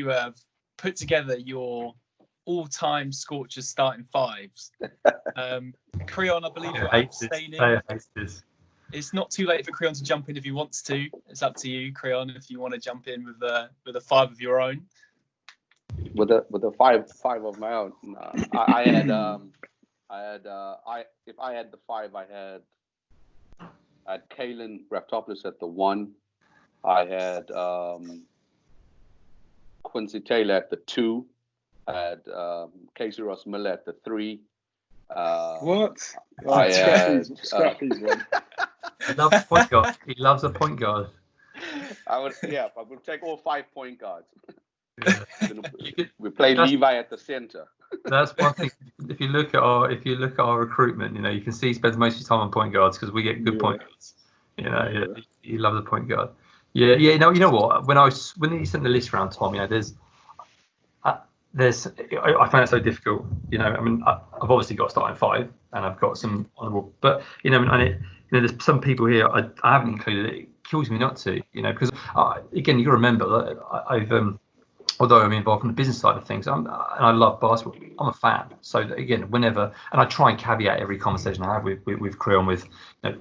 you have put together your all-time Scorchers starting fives. Creon, I believe you're abstaining. It's not too late for Creon to jump in if he wants to. It's up to you, Creon, if you want to jump in with a five of your own. With a five of my own. I had if I had the five, I had Creon Raftopoulos at the 1. I had Quincy Taylor at the 2. I had Casey Ross Miller at the 3. What? I had Scrappy's one. He loves a point guard. He loves a point guard. I would take all 5 point guards. Yeah. We played Levi at the center. That's one thing. If you look at our recruitment, you can see he spends most of his time on point guards because we get good point guards. He loves a point guard. Yeah. You know what? When you sent the list around, Tom, I find it so difficult. I've obviously got starting 5, and I've got some honourable, but there's some people here I haven't included. It kills me not to, because again, you got to remember that I've although I'm involved in the business side of things, and I love basketball. I'm a fan, so again, whenever, and I try and caveat every conversation I have with Creon with,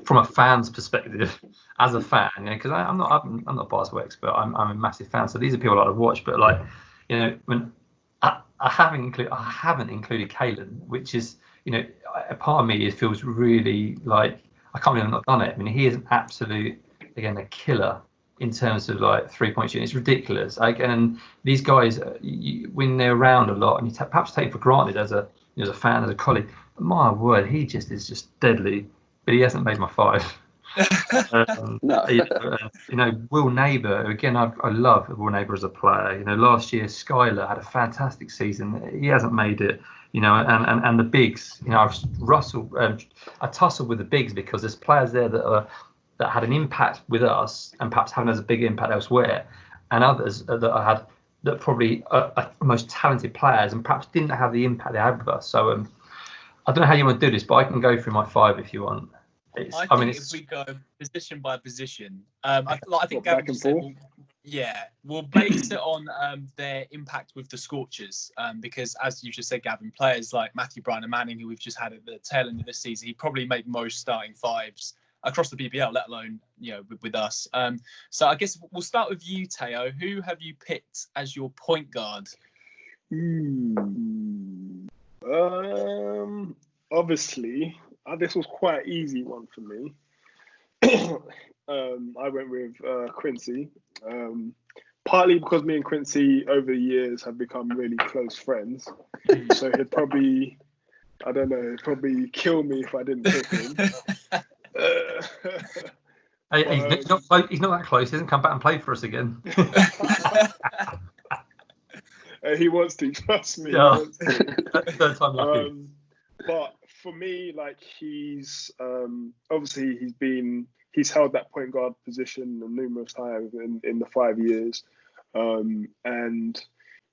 from a fan's perspective, as a fan, because I'm not a basketball expert. I'm a massive fan, so these are people I like to watch. But when I haven't included Kalen, which is, a part of me, it feels really like I can't believe I've not done it. He is an absolute, again, a killer in terms of 3-point shooting. It's ridiculous. And these guys, when they're around a lot, and you perhaps take it for granted as a fan, as a colleague. But my word, he is just deadly. But he hasn't made my 5. No. Will Neighbour, again, I love Will Neighbour as a player. Last year Skylar had a fantastic season. He hasn't made it. And the bigs. I tussle with the bigs because there's players there that had an impact with us and perhaps haven't as a big impact elsewhere, and others that probably are most talented players and perhaps didn't have the impact they had with us. So I don't know how you want to do this, but I can go through my 5 if you want. If we go position by position, I think Gavin just said, we'll base it on their impact with the Scorchers, because as you just said, Gavin, players like Matthew Bryan and Manning, who we've just had at the tail end of this season, he probably made most starting 5s across the BBL, let alone with us. So I guess we'll start with you, Teo. Who have you picked as your point guard? Obviously, this was quite an easy one for me. I went with Quincy, partly because me and Quincy over the years have become really close friends. So he'd probably, kill me if I didn't pick him. He's not that close. He hasn't come back and played for us again. He wants to, trust me. Yeah. Third time lucky. But for me, he's obviously he's held that point guard position numerous times in the 5 years. And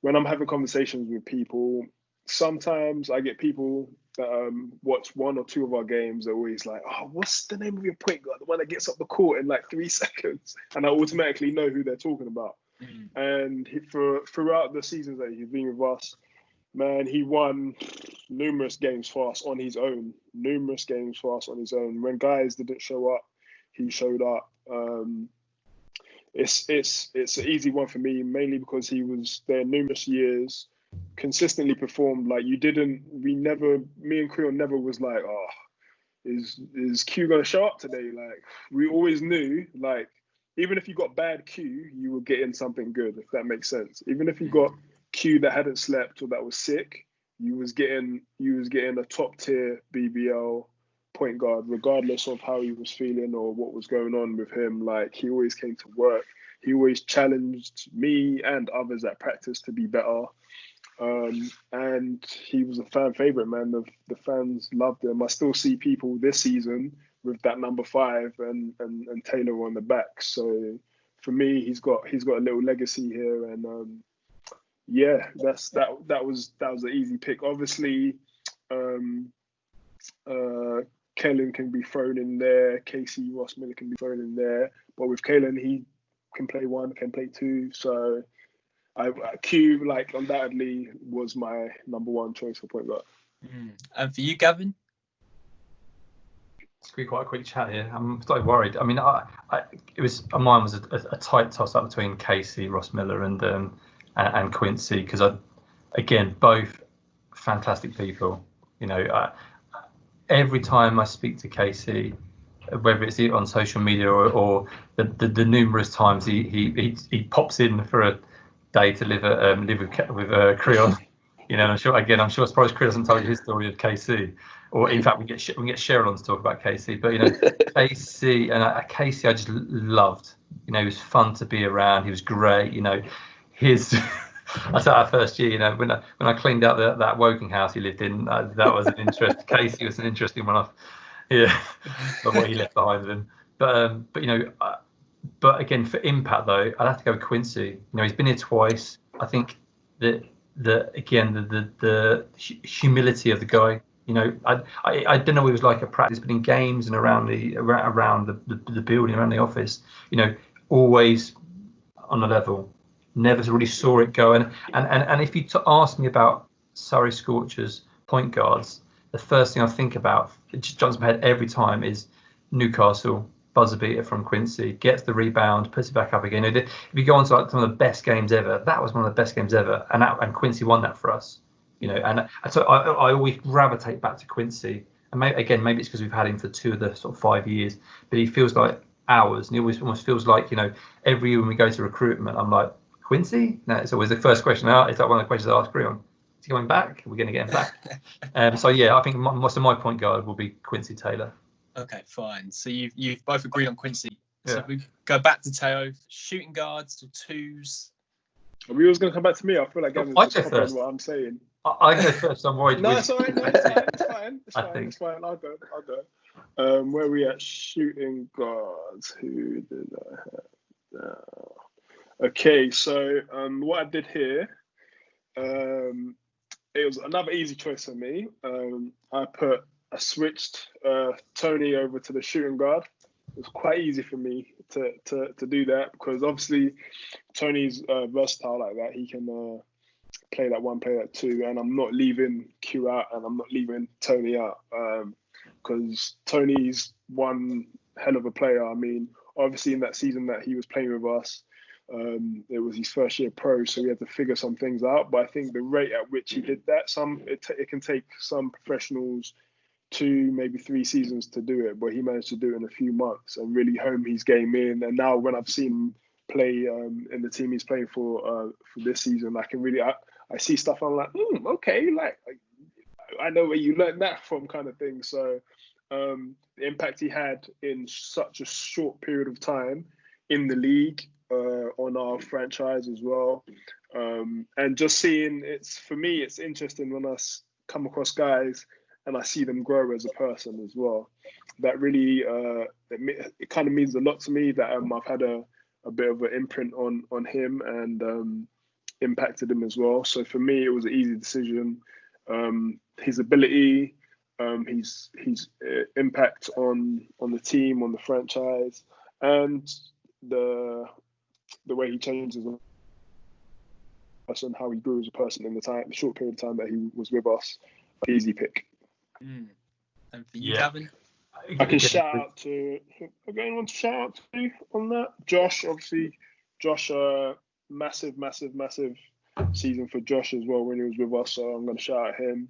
when I'm having conversations with people, sometimes I get people that watch 1 or 2 of our games are always like, oh, what's the name of your point guard? The one that gets up the court in 3 seconds. And I automatically know who they're talking about. And throughout the seasons that he's been with us, man, he won numerous games for us on his own. When guys didn't show up, he showed up. It's an easy one for me, mainly because he was there numerous years, consistently performed. Me and Creon never was like, oh, is Q gonna show up today? We always knew, even if you got bad Q, you were getting something good, if that makes sense. Even if you got Q that hadn't slept or that was sick, you was getting a top tier BBL point guard, regardless of how he was feeling or what was going on with him. He always came to work. He always challenged me and others at practice to be better. And he was a fan favorite, man. The fans loved him. I still see people this season with that number 5 and Taylor on the back. So for me, he's got a little legacy here, and that was an easy pick. Obviously, Kalen can be thrown in there. Casey Ross Miller can be thrown in there. But with Kalen, he can play 1, can play 2. So Q, like, undoubtedly was my number one choice for point guard. And for you, Gavin? It's going to be quite a quick chat here. I'm slightly worried. I mean, mine was a tight toss-up between Casey, Ross Miller, and Quincy, because again, both fantastic people. You know, every time I speak to Casey, whether it's on social media or the numerous times he pops in for a day to live with Creon. You know, I'm sure as far as Creon hasn't told you his story of KC, or in fact we get Cheryl on to talk about KC. But you know, Casey I just loved. You know, he was fun to be around. He was great. You know, I said our first year. You know, when I cleaned out that Woking house he lived in, that was an interest. Casey was an interesting one. Yeah, but what he left behind with him. But you know, but again, for impact though, I'd have to go with Quincy. You know, he's been here twice. I think that the humility of the guy. You know, I don't know what he was like at practice, but in games and around the building, around the office, you know, always on a level. Never really saw it go. And if you ask me about Surrey Scorchers point guards, the first thing I think about, it just jumps in my head every time, is Newcastle, buzzer beater from Quincy, gets the rebound, puts it back up again. If you go on to like some of the best games ever, that was one of the best games ever, and Quincy won that for us. You know, and so I always gravitate back to Quincy. And maybe it's because we've had him for 2 of the sort of 5 years, but he feels like ours, and he almost feels like, you know, every year when we go to recruitment, I'm like, Quincy? No, it's always the first question out. It's like one of the questions I ask Creon. Is he going back? Are we going to get him back? So yeah, I think most of my point guard will be Quincy Taylor. Okay, fine. So you've both agreed on Quincy. Yeah. So we go back to Teo. Shooting guards or twos. Are we always going to come back to me? I feel like Gavin's just copying what I'm saying. I go first. I'm worried. No, it's all right. No, it's fine. It's fine. I'll go. Where are we at? Shooting guards. Who did I have? Okay, so what I did here, it was another easy choice for me. I switched Tony over to the shooting guard. It was quite easy for me to do that, because obviously Tony's versatile like that. He can play that one, play that two, and I'm not leaving Q out and I'm not leaving Tony out, because Tony's one hell of a player. I mean, obviously in that season that he was playing with us, it was his first year pro, so we had to figure some things out. But I think the rate at which he did that, it can take some professionals 2, maybe 3 seasons to do it, but he managed to do it in a few months and really hone his game in. And now when I've seen him play in the team he's playing for this season, I can really I see stuff, I'm like, okay, like I know where you learned that from, kind of thing. So the impact he had in such a short period of time in the league, on our franchise as well, and just seeing, for me it's interesting when I come across guys and I see them grow as a person as well. That really it kind of means a lot to me that I've had a bit of an imprint on him and impacted him as well. So for me it was an easy decision. His ability, his impact on the team, on the franchise, and the way he changed as a person, how he grew as a person in the short period of time that he was with us. Easy pick. And for you, Gavin? I can shout out to, again, want to shout out to on that. Josh, obviously, massive season for Josh as well when he was with us, so I'm going to shout out him.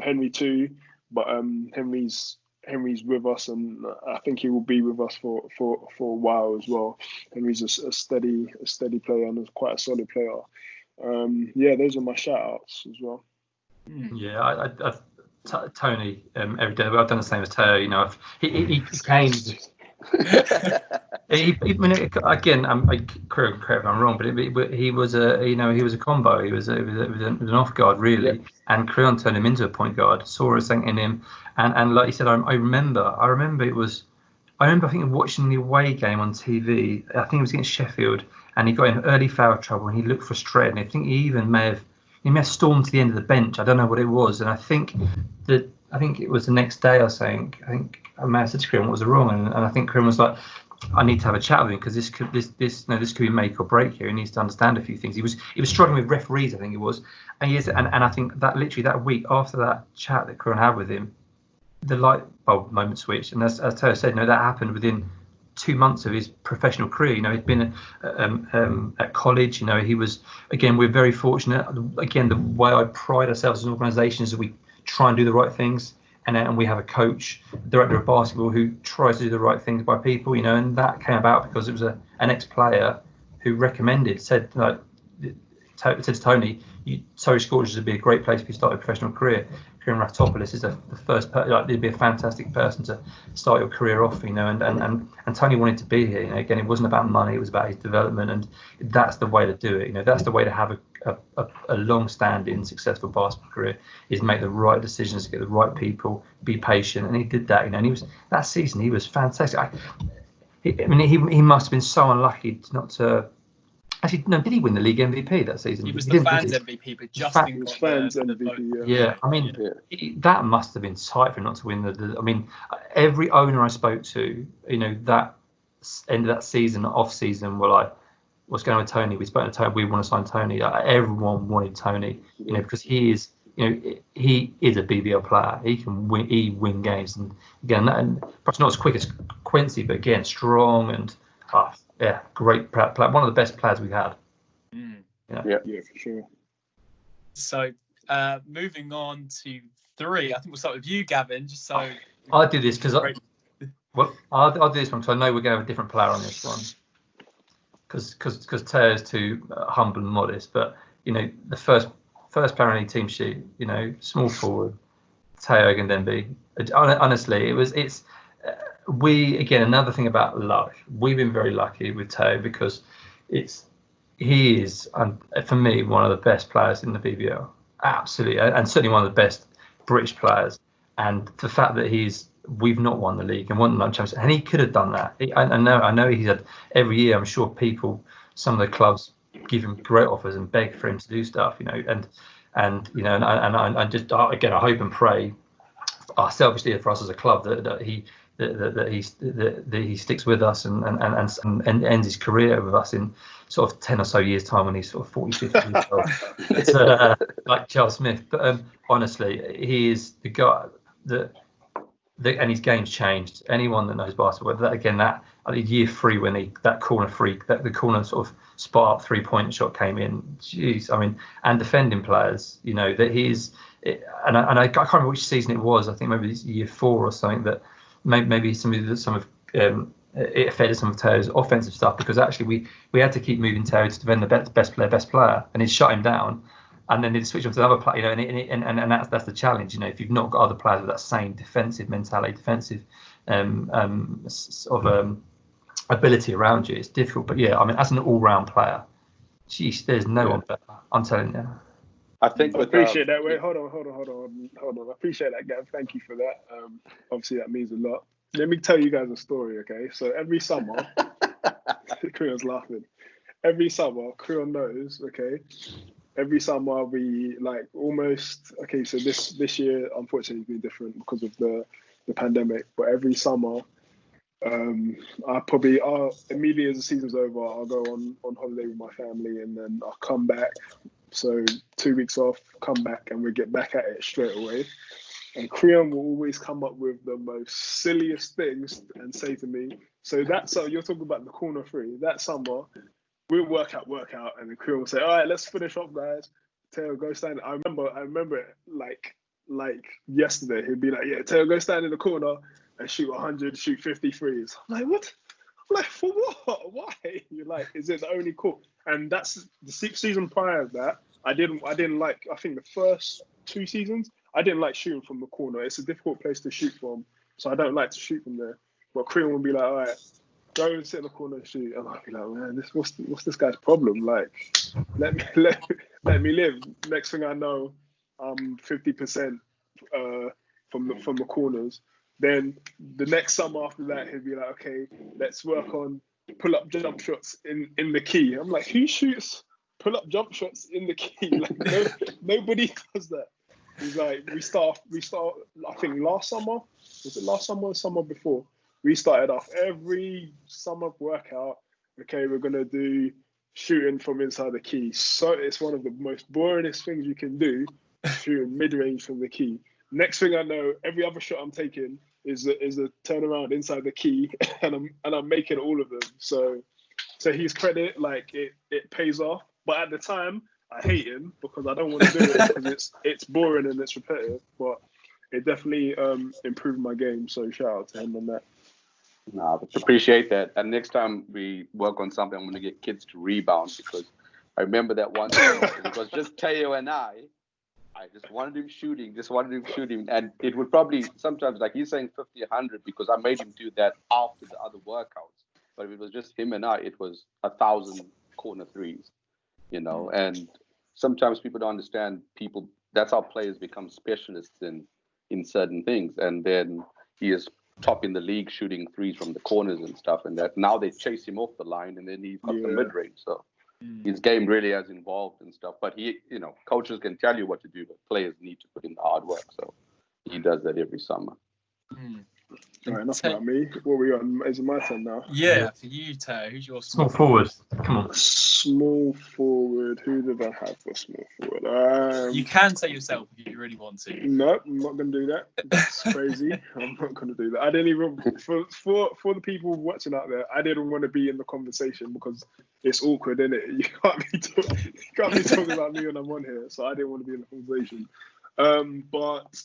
Henry too, but Henry's with us, and I think he will be with us for a while as well. Henry's a steady player and is quite a solid player. Yeah, those are my shout outs as well. Yeah, Tony, every day. I've done the same as Teo. You know, he came. Again, correct me if I'm wrong, but he was a combo. He was an off guard really, and Creon turned him into a point guard. Saw something in him, and like you said, I remember I think watching the away game on TV. I think it was against Sheffield, and he got in early foul trouble, and he looked frustrated. And I think he even may have stormed to the end of the bench. I don't know what it was, and I think it was the next day. I think I may have said to Creon what was wrong, and I think Creon was like, I need to have a chat with him because this could be make or break here. He needs to understand a few things. He was struggling with referees, I think it was, and I think that literally that week after that chat that Creon had with him, the light bulb moment switched. And as Teo said, that happened within 2 months of his professional career. He'd been at college. He was, again, we're very fortunate. Again, the way I pride ourselves as an organisation is that we try and do the right things. And we have a coach, director of basketball, who tries to do the right things by people, and that came about because it was an ex-player who said to Tony, Surrey Scorchers would be a great place if you started a professional career. Creon Raftopoulos is the first person, he'd be a fantastic person to start your career off, and Tony wanted to be here. Again, it wasn't about money, it was about his development, and that's the way to do it. That's the way to have a long-standing, successful basketball career, is make the right decisions, get the right people, be patient, and he did that. And he was, that season, he was fantastic. He must have been so unlucky not to. Actually, no, did he win the league MVP that season? He was the fans MVP, but Justin got fans the MVP. vote. That must have been tight for him not to win the. Every owner I spoke to, that end of that season, off season, were like, "What's going on with Tony? We spoke to Tony. We want to sign Tony." Everyone wanted Tony, because he is, he is a BBL player. He can win. He win games, and again, and perhaps not as quick as Quincy, but again, strong and great player. One of the best players we've had. Yeah, for sure. So, moving on to 3, I think we'll start with you, Gavin. Just so I did this because I'll do this one because I know we're going to have a different player on this one. Because Teo's too humble and modest, but the first player on any team sheet, small forward, Teo Ogedengbe. Honestly, again, another thing about luck. We've been very lucky with Teo because he is, for me, one of the best players in the BBL, absolutely, and certainly one of the best British players. And the fact that we've not won the league and won the championship, and he could have done that. I know he's had every year. I'm sure some of the clubs give him great offers and beg for him to do stuff, and I just again I hope and pray, selfishly for us as a club, that he sticks with us and ends his career with us in sort of 10 or so years time when he's sort of 40, 50 years old. It's like Charles Smith, but honestly, he is the guy and his game's changed. Anyone that knows basketball, that year 3 when the corner sort of spot up 3-point shot came in. Jeez, and defending players, that he's, and I can't remember which season it was. I think maybe it's year 4 or something, that maybe some of it affected some of Teo's offensive stuff, because actually we had to keep moving Teo to defend the best player, and he shut him down. And then they switch on to another player, and that's the challenge. If you've not got other players with that same defensive mentality, defensive ability around you, it's difficult. But as an all-round player, geez, there's no one better. I'm telling you. I think I appreciate that. Wait, hold on. I appreciate that, Gav. Thank you for that. Obviously, that means a lot. Let me tell you guys a story, okay? So every summer, Creon's laughing. Every summer, Creon knows, okay. Every summer we so this year unfortunately has been different because of the pandemic, but every summer I'll immediately as the season's over, I'll go on holiday with my family, and then I'll come back. So 2 weeks off, come back, and we get back at it straight away. And Creon will always come up with the most silliest things and say to me, so you're talking about the corner 3, that summer we'll work out, and then Creon will say, "All right, let's finish off, guys. Teo, go stand." I remember it like yesterday. He'd be like, "Yeah, Teo, go stand in the corner and shoot 100, shoot 50 threes." I'm like, "What?" I'm like, "For what? Why?" You're like, "Is it the only court?" And that's the 6th season prior to that. I didn't like. I think the first 2 seasons, I didn't like shooting from the corner. It's a difficult place to shoot from, so I don't like to shoot from there. But Creon would be like, "All right, go and sit in the corner and shoot." And I'd be like, "Man, what's this guy's problem? Like, let me live." Next thing I know, I'm 50% from the corners. Then the next summer after that, he'd be like, "Okay, let's work on pull-up jump shots in the key." I'm like, "Who shoots pull-up jump shots in the key?" Like, nobody does that. He's like, we start. I think last summer, was it last summer or summer before? We started off every summer workout. Okay, we're gonna do shooting from inside the key. So it's one of the most boringest things you can do, shooting mid-range from the key. Next thing I know, every other shot I'm taking is a turnaround inside the key, and I'm making all of them. So his credit, like it pays off. But at the time, I hate him because I don't want to do it because it's boring and it's repetitive. But it definitely improved my game. So shout out to him on that. No, but appreciate that. And next time we work on something, I'm going to get kids to rebound, because I remember that one time it was just Teo and I just wanted him shooting, and it would probably sometimes, like he's saying 50, 100, because I made him do that after the other workouts. But if it was just him and I, it was 1,000 corner threes, and sometimes people don't understand that's how players become specialists in certain things. And then he is top in the league shooting threes from the corners and stuff, and that now they chase him off the line, and then he's got the mid-range. So his game really has evolved and stuff. But he, coaches can tell you what to do, but players need to put in the hard work. So he does that every summer. All right, enough about me. What are we on? Is it my turn now? Yeah, for you, Teo. Who's your small forward? Come on. Small forward. Who did I have for small forward? You can say yourself if you really want to. No, I'm not going to do that. That's crazy. I'm not going to do that. I didn't even for the people watching out there. I didn't want to be in the conversation because it's awkward, isn't it? You can't be talking about me when I'm on here, so I didn't want to be in the conversation. But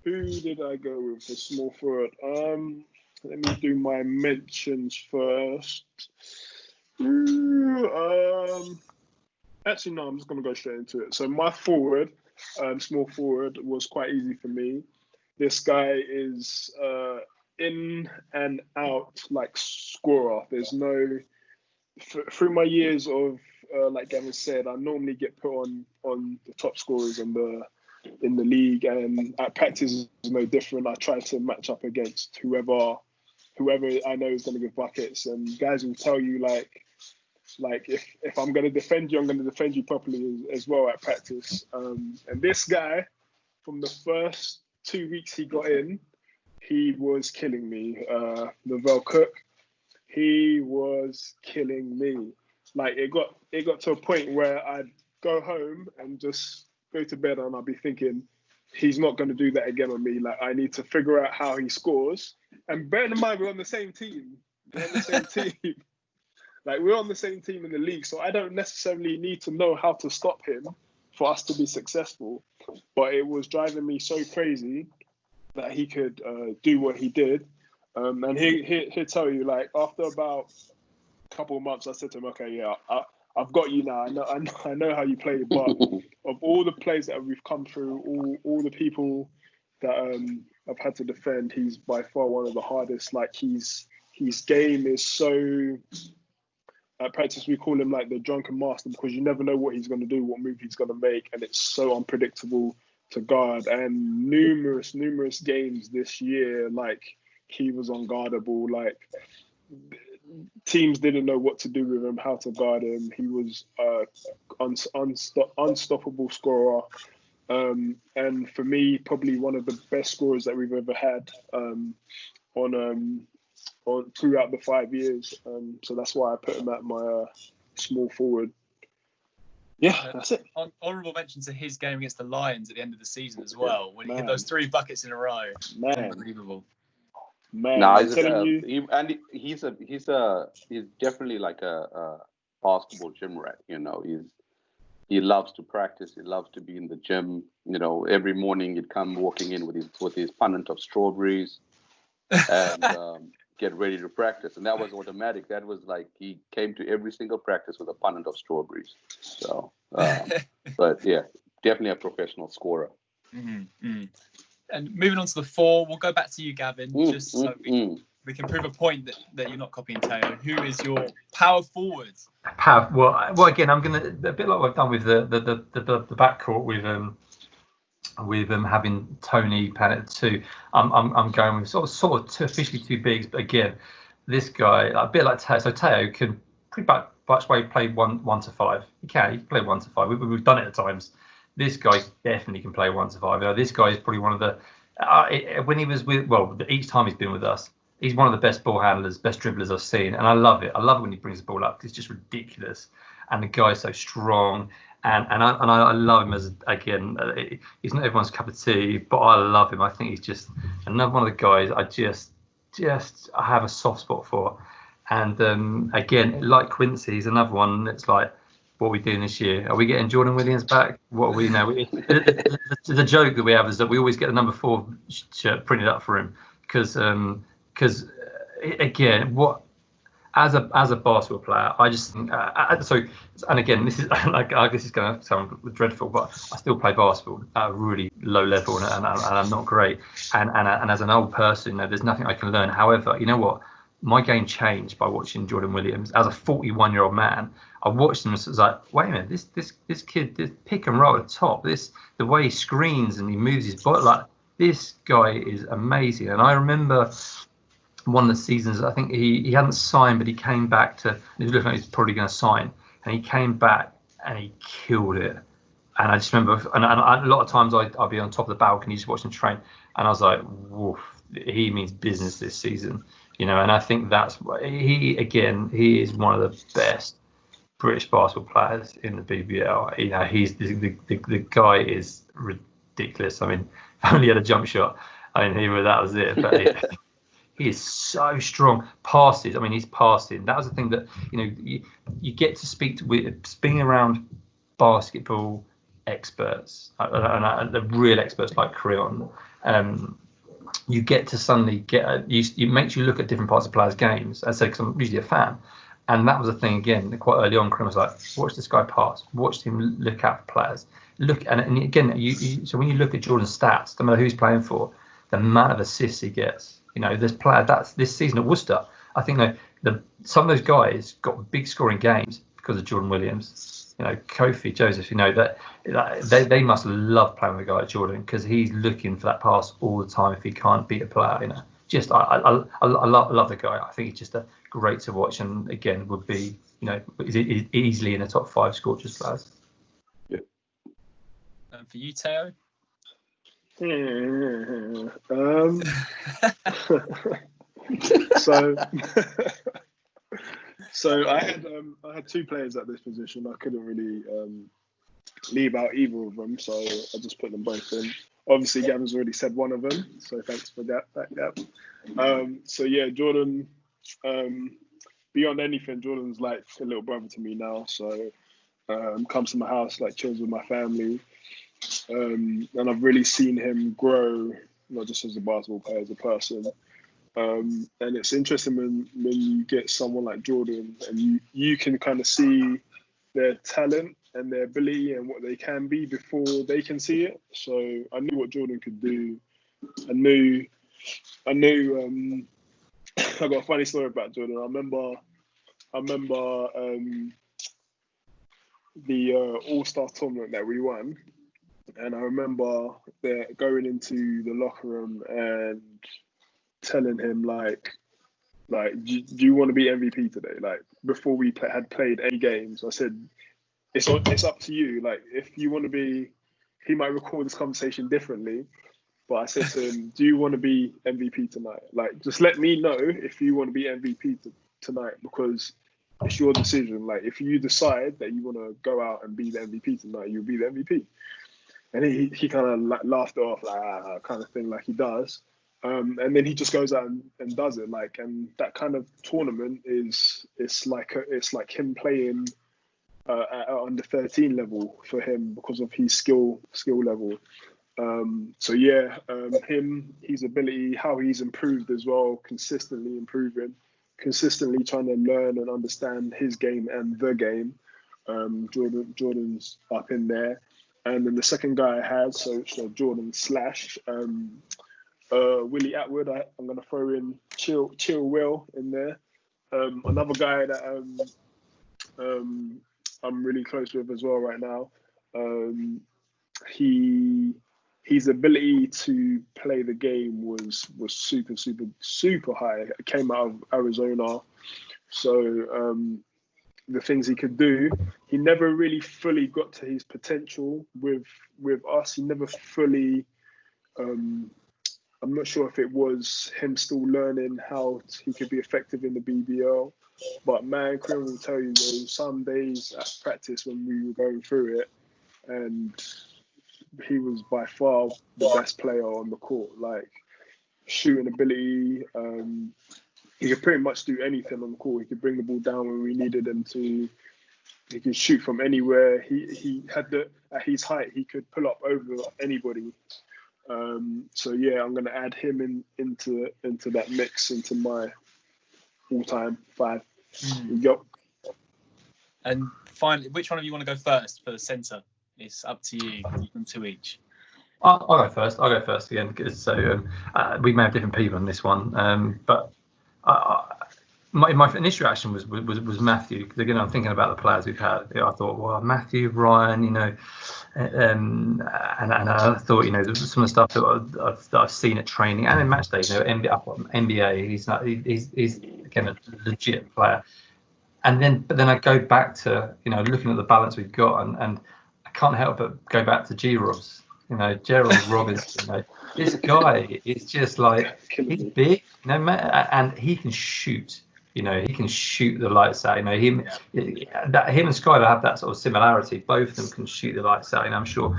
who did I go with for small forward? Let me do my mentions first. Actually, no, I'm just going to go straight into it. So my forward, small forward, was quite easy for me. This guy is in and out like scorer. There's no... Through my years of, like Gavin said, I normally get put on the top scorers in the league, and at practice is no different. I try to match up against whoever I know is going to give buckets, and guys will tell you like if I'm going to defend you, I'm going to defend you properly as well at practice. And this guy, from the first 2 weeks he got in, he was killing me. Lavelle Cook, he was killing me. Like it got to a point where I'd go home and just go to bed, and I'll be thinking, he's not going to do that again on me. Like, I need to figure out how he scores. And bear in mind, we're on the same team. Like, we're on the same team in the league, so I don't necessarily need to know how to stop him for us to be successful. But it was driving me so crazy that he could do what he did. And he'll tell you, like, after about a couple of months, I said to him, okay, yeah, I've got you now. I know how you play, but of all the plays that we've come through, all the people that I've had to defend, he's by far one of the hardest. Like his game is so. At practice, we call him like the drunken master, because you never know what he's going to do, what move he's going to make, and it's so unpredictable to guard. And numerous games this year, like he was unguardable. Like teams didn't know what to do with him, how to guard him. He was unstoppable scorer. And for me, probably one of the best scorers that we've ever had on throughout the 5 years. So that's why I put him at my small forward. Yeah, that's it. Honourable mention to his game against the Lions at the end of the season as well, when he hit those 3 buckets in a row. Unbelievable. Man, no, he's definitely like a basketball gym rat. He loves to practice. He loves to be in the gym. Every morning he'd come walking in with his punnet of strawberries and get ready to practice. And that was automatic. That was like he came to every single practice with a punnet of strawberries. So, but yeah, definitely a professional scorer. Mm-hmm. And moving on to the 4, we'll go back to you, Gavin, just so we can prove a point that you're not copying Teo. Who is your power forward? Well, again, I'm gonna a bit like what I've done with the backcourt with having Tony Pan at 2. I'm going with sort of officially 2 bigs, but again, this guy a bit like Teo. So Teo can pretty much play 1 to 5. He can play 1 to 5. We've done it at times. This guy definitely can play 1 to 5. This guy is probably one of the when he was with each time he's been with us, he's one of the best ball handlers, best dribblers I've seen, and I love it. I love it when he brings the ball up. It's just ridiculous, and the guy's so strong, and I love him as again. He's not everyone's cup of tea, but I love him. I think he's just another one of the guys I have a soft spot for, and again, like Quincy, he's another one that's like, what are we doing this year? Are we getting Jordan Williams back? What are we now? The joke that we have is that we always get the number 4 shirt printed up for him because again, what as a basketball player, I just think so. And again, this is like, I guess it's going to sound dreadful, but I still play basketball at a really low level, and I'm not great. And as an old person, there's nothing I can learn. However, you know what? My game changed by watching Jordan Williams. As a 41-year-old man, I watched him and was like, wait a minute, this kid, this pick and roll at the top, the way he screens and he moves his body, like, this guy is amazing. And I remember one of the seasons, I think he hadn't signed, but he came back to, he was looking like he was probably going to sign, and he came back and he killed it. And I just remember, and a lot of times I'd be on top of the balcony just watching train, and I was like, woof, he means business this season. And I think that's he is one of the best British basketball players in the BBL. He's the guy is ridiculous. I mean, if only he had a jump shot, that was it. But he is so strong. Passes, I mean, he's passing. That was the thing that you get to speak around basketball experts and the real experts like Creon. You get to suddenly it makes you look at different parts of players' games. As I said, because I'm usually a fan, and that was the thing again. Quite early on, Creon was like, "Watch this guy pass. Watch him look out for players. Look." And again, so when you look at Jordan's stats, no matter who he's playing for, the amount of assists he gets. This player that's this season at Worcester, I think some of those guys got big scoring games because of Jordan Williams. Kofi, Joseph, that they must love playing with a guy like Jordan because he's looking for that pass all the time if he can't beat a player. I love the guy. I think he's just a great to watch, and again would be easily in the top 5 Scorchers players. Yeah. And for you, Teo? So I had 2 players at this position. I couldn't really leave out either of them, so I just put them both in. Obviously, Gavin's already said one of them, so thanks for that. So yeah, Jordan. Beyond anything, Jordan's like a little brother to me now. So comes to my house, like chills with my family, and I've really seen him grow, not just as a basketball player, as a person. And it's interesting when you get someone like Jordan and you can kind of see their talent and their ability and what they can be before they can see it. So I knew what Jordan could do. I knew I got a funny story about Jordan. I remember the All-Star tournament that we won, and I remember going into the locker room and telling him like, do you want to be MVP today? Like before we had played any games, I said, it's up to you. Like if you want to be, he might record this conversation differently, but I said to him, do you want to be MVP tonight? Like just let me know if you want to be MVP tonight, because it's your decision. Like if you decide that you want to go out and be the MVP tonight, you'll be the MVP. And he kind of like laughed it off, like kind of thing, like he does. And then he just goes out and does it. Like, and that kind of tournament it's like him playing at under 13 level for him because of his skill level. So yeah, his ability, how he's improved as well, consistently improving, consistently trying to learn and understand his game and the game. Jordan's up in there. And then the second guy I had, so Jordan / Willie Atwood, I'm going to throw in Chill Will in there. Another guy that I'm really close with as well right now. His ability to play the game was super, super, super high. It came out of Arizona. So the things he could do, he never really fully got to his potential with us. He never fully I'm not sure if it was him still learning how he could be effective in the BBL, but man, Creon will tell you there was some days at practice when we were going through it, and he was by far the best player on the court. Like shooting ability, he could pretty much do anything on the court. He could bring the ball down when we needed him to. He could shoot from anywhere. He had at his height, he could pull up over anybody. So yeah, I'm gonna add him into that mix, into my all-time 5. Yep. And finally, which one of you want to go first for the centre? It's up to you. And 2 each. I'll go first. I'll go first again, because we may have different people on this one. But my initial reaction was Matthew, because again I'm thinking about the players we've had. I thought, well, Matthew, Ryan, and I thought, some of the stuff that I've seen at training and in match days, NBA, he's again a legit player. But then I go back to looking at the balance we've got, and I can't help but go back to G-Robs. Gerald Robinson. This guy is just like, he's big, and he can shoot. He can shoot the lights out. Him and Skylar have that sort of similarity. Both of them can shoot the lights out. I'm sure.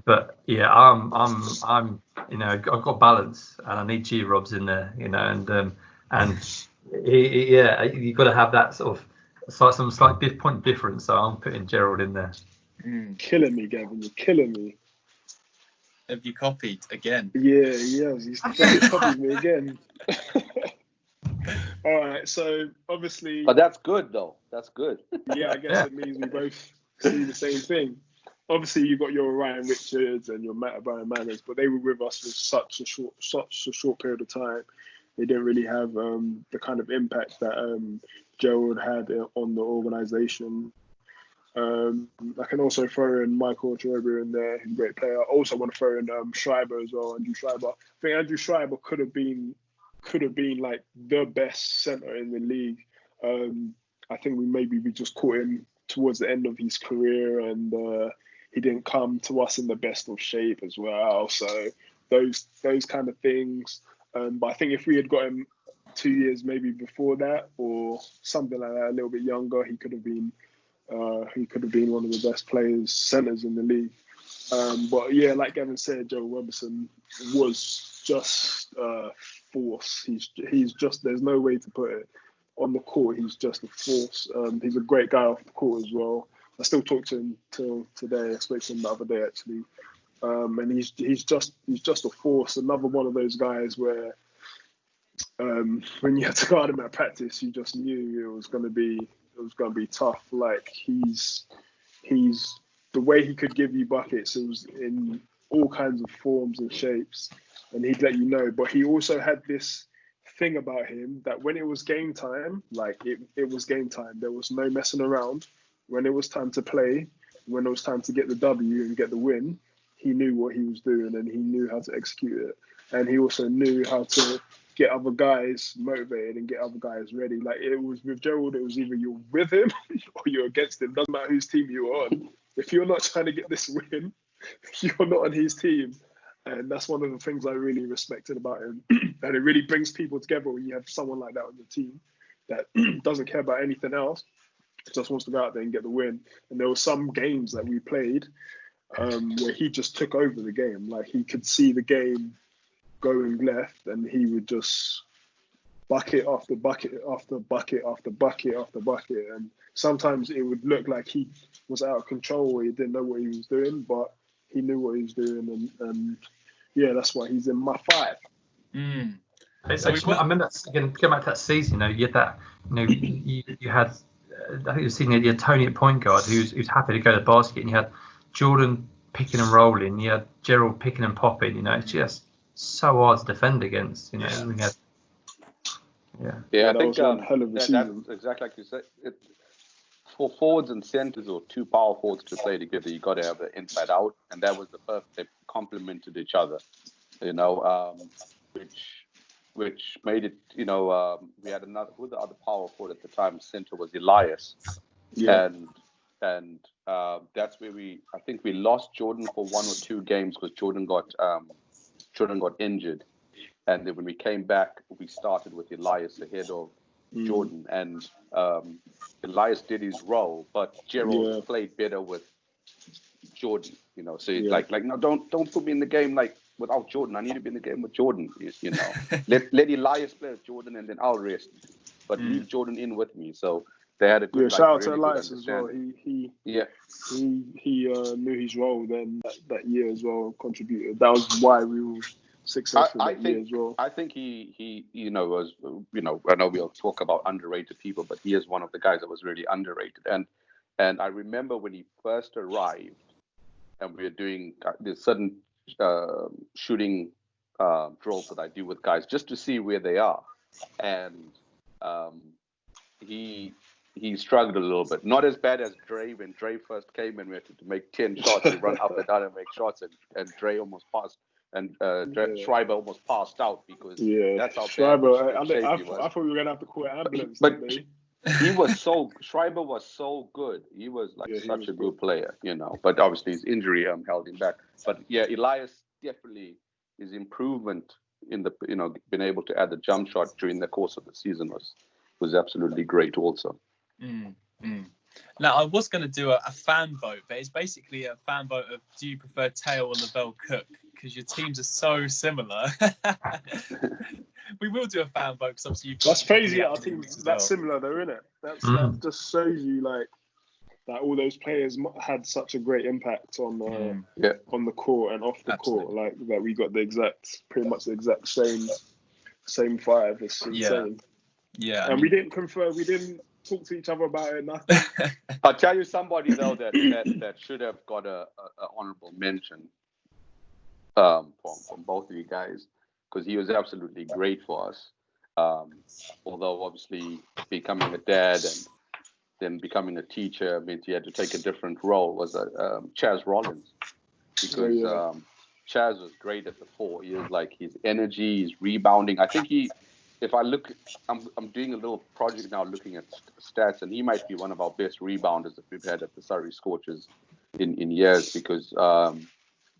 But yeah, I'm I've got balance, and I need G-Robs in there. And you've got to have that sort of some slight point difference. So I'm putting Gerald in there. Killing me, Gavin. You're killing me. Have you copied again? Yeah, he's copied me again. All right, so obviously. But that's good, though. That's good. Yeah, I guess it means we both see the same thing. Obviously, you got your Ryan Richards and your Matt O'Brien Manners, but they were with us for such a short period of time. They didn't really have the kind of impact that Gerald had on the organisation. I can also throw in Michael Chorobu in there, he's a great player. I also want to throw in Schreiber as well, Andrew Schreiber. I think Andrew Schreiber could have been like the best centre in the league. I think we just caught him towards the end of his career, and he didn't come to us in the best of shape as well. So those kind of things. But I think if we had got him 2 years maybe before that, or something like that, a little bit younger, he could have been one of the best players, centres in the league. But yeah, like Gavin said, Joe Robinson was just force. He's just, there's no way to put it. On the court, he's just a force. He's a great guy off the court as well. I still talk to him till today. I spoke to him the other day actually, and he's just a force. Another one of those guys where when you had to guard him at practice, you just knew it was going to be tough. Like he's the way he could give you buckets. It was in all kinds of forms and shapes, and he'd let you know. But he also had this thing about him that when it was game time, like it was game time. There was no messing around. When it was time to play, when it was time to get the W and get the win, he knew what he was doing and he knew how to execute it. And he also knew how to get other guys motivated and get other guys ready. Like it was with Gerald, it was either you're with him or you're against him. Doesn't matter whose team you're on. If you're not trying to get this win, you're not on his team. And that's one of the things I really respected about him. And it really brings people together when you have someone like that on your team that doesn't care about anything else, just wants to go out there and get the win. And there were some games that we played where he just took over the game. Like he could see the game going left and he would just bucket after bucket after bucket after bucket after bucket. And sometimes it would look like he was out of control or he didn't know what he was doing, but he knew what he was doing. And yeah, that's why he's in my 5. So I remember again going back to that season. You had that. You had. I think it was seeing you had Tony at point guard who's happy to go to the basket, and you had Jordan picking and rolling. You had Gerald picking and popping. It's just so hard to defend against. I think that's exactly like you said. For forwards and centers or two power forwards to play together, you got to have the inside out, and that was the perfect. They complemented each other, which made it. We had another. Who the other power forward at the time? Center was Elias, and that's where I think we lost Jordan for 1 or 2 games because Jordan got injured. And then when we came back, we started with Elias ahead of Jordan, and Elias did his role, but Gerald played better with Jordan. You know, so like no, don't put me in the game like without Jordan. I need to be in the game with Jordan. You know, let Elias play with Jordan, and then I'll rest. But leave Jordan in with me. So they had a good. Shout out to Elias as well. He knew his role then that year as well. Contributed. That was why we were successful that year as well. I think he was I know we'll talk about underrated people, but he is one of the guys that was really underrated. And I remember when he first arrived, and we were doing this sudden shooting drills that I do with guys just to see where they are, and he struggled a little bit. Not as bad as Dre when Dre first came and we had to make 10 shots and run up and down and make shots, and Dre almost passed. And Schreiber almost passed out because that's how Schreiber, bad I thought we were going to have to call an ambulance. But Schreiber was so good. He was such a good player, you know. But obviously his injury held him back. But Elias definitely, his improvement in the, being able to add the jump shot during the course of the season was absolutely great also. Now, I was going to do a fan vote, but it's basically a fan vote of do you prefer Teo or Lavelle Cook? Because your teams are so similar. We will do a fan vote because obviously you've got... That's crazy that our teams that similar though, isn't it? That just shows you that all those players had such a great impact on the court and off the court. Like that we got pretty much the exact same five. It's insane. Yeah. And we didn't talk to each other about it, nothing. I'll tell you somebody though that should have got a honourable mention from both of you guys, because he was absolutely great for us. Although obviously becoming a dad and then becoming a teacher meant he had to take a different role, was Chaz Rollins, because Chaz was great at the four. He was like his energy, his rebounding. I think if I look, I'm doing a little project now looking at stats, and he might be one of our best rebounders that we've had at the Surrey Scorchers in years, because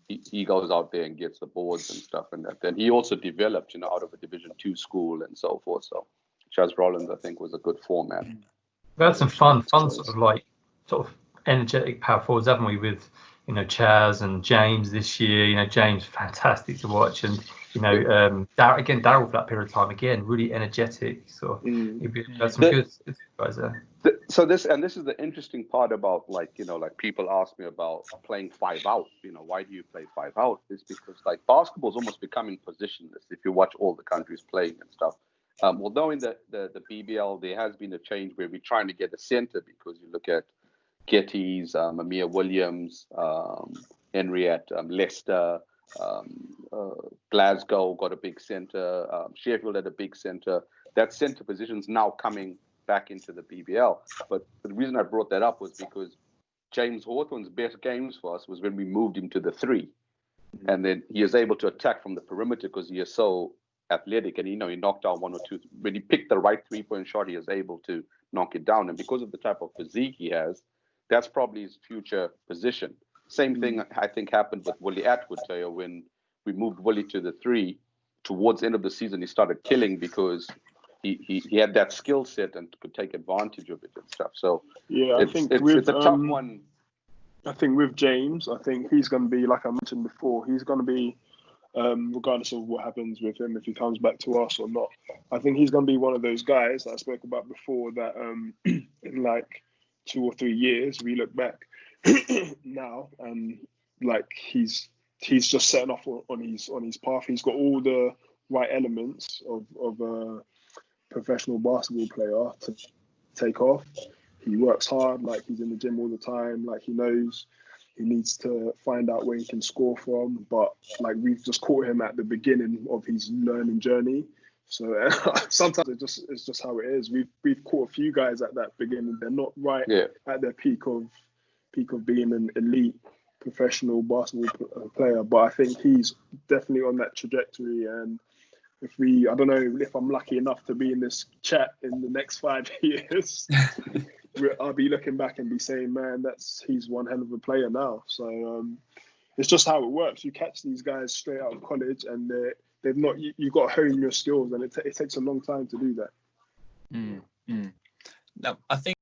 he goes out there and gets the boards and stuff, and that. Then he also developed, out of a Division II school and so forth. So Chaz Rollins, I think, was a good format. We had some fun sort of energetic power forwards, haven't we? With Chaz and James this year. James fantastic to watch, and Darryl for that period of time again, really energetic. So had some good guys there. So this is the interesting part about people ask me about playing 5 out. Why do you play 5 out? It's because basketball is almost becoming positionless if you watch all the countries playing and stuff. Although in the BBL there has been a change where we're trying to get a center, because you look at Gettys, Amir Williams, Henriette, Leicester, Glasgow got a big center, Sheffield had a big center. That center position's now coming back into the BBL. But the reason I brought that up was because James Hawthorne's best games for us was when we moved him to the 3. And then he is able to attack from the perimeter because he is so athletic, and he knocked down 1 or 2. When he picked the right 3-point shot, he is able to knock it down. And because of the type of physique he has, that's probably his future position. Same thing I think happened with Willie Atwood, Teo, when we moved Willie to the 3. Towards the end of the season, he started killing because he had that skill set and could take advantage of it and stuff. So I think it's a tough one. I think with James, I think he's going to be, like I mentioned before, he's going to be, regardless of what happens with him, if he comes back to us or not, I think he's going to be one of those guys that I spoke about before that in 2 or 3 years, we look back now and he's just setting off on his path. He's got all the right elements of a professional basketball player to take off. He works hard, he's in the gym all the time, he knows he needs to find out where he can score from, but we've just caught him at the beginning of his learning journey. So sometimes it's just how it is. We've caught a few guys at that beginning. They're not right at their peak of being an elite professional basketball player, but I think he's definitely on that trajectory. And I don't know if I'm lucky enough to be in this chat in the next 5 years, I'll be looking back and be saying, man, he's one hell of a player now. So it's just how it works. You catch these guys straight out of college, and they've not. You got to hone your skills, and it takes a long time to do that. No, I think.